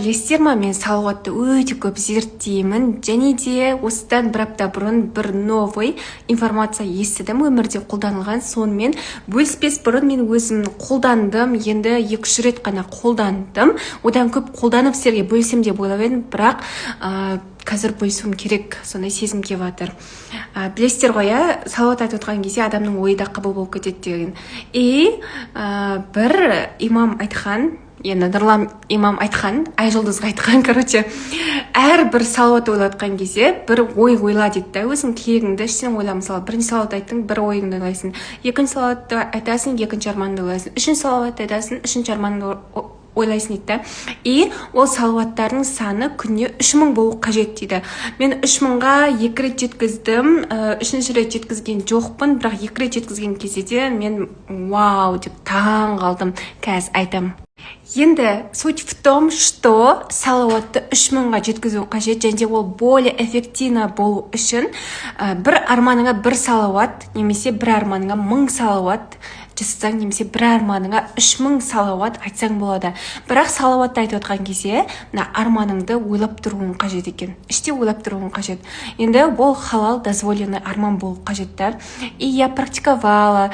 білесіздер ма, мен салауатты өте көп зерттеймін, және де осыдан бір апта бұрын бір новый информация естідім, өмірде қолданылған. Сонымен бөліспес бұрын мен өзім қолдандым, енді 2-3 рет қана қолдандым. Одан көп қолданып сіздерге бөлсем деп ойлап едім, бірақ қазір бөлісуім керек, сондай сезім келіп жатыр. Білесіздер ғой, салауат айтып отырған кезде адамның ойы да қабыл болып кетеді деген. Бір имам айтқан, енді Нұрлан имам айтқан, Айжұлдызға айтқан, әрбір салауат ойлатқан кезде бір ой ойла дейді да, өзің тілегіңді іштен ойла. Мысалы, бірінші салауат айттың, бір ойыңды ойлайсың, екінші салауатты айтасың, екінші арманыңды ойлайсың, үшінші салауатты айтасың, үшінші арманыңды ойлайсың дейді. И ол салауаттардың саны күніне 3000 болу қажет дейді. Мен 3000-ға 2 рет жеткіздім, 3-ші рет жеткізген жоқпын, бірақ 2 рет жеткізген кезде де мен вау деп таң қалдым. Қазір айтам. Енді суть в том, что салауатты 3000-ға жеткізу қажет, және ол более эффективно болу үшін бір арманыңа 1 салауат, немесе бір арманыңа 1000 салауат жасасаң, немесе бір арманыңа 3000 салауат айтсаң болады. Бірақ салауатты айтып отқан кезде арманыңды ойлап тұруың қажет екен. Іште ойлап тұруың қажет. Енді ол халал дозволенный арман болу қажет та. И я практиковала,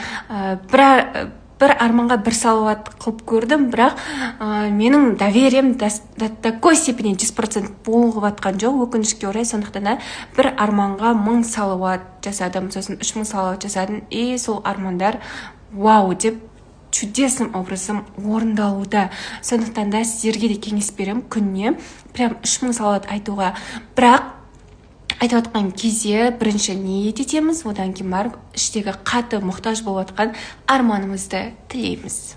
бір арманға 1 салауат қылып көрдім, бірақ менің доверием до такой степени 100% болып жатқан жоқ, өкінішке орай. Сондықтан бір арманға 1000 салауат жасадым, сосын 3000 салауат жасадым, и сол армандар вау деп чудесным образом орындалуда. Сондықтан да сіздерге де кеңес берем, күніне прям 3000 салауат айтуға. Бірақ айтып отқан кезде бірінші ниет етеміз, одан кейін барып іштегі қатты мұқтаж болып отқан арманымызды тілейміз.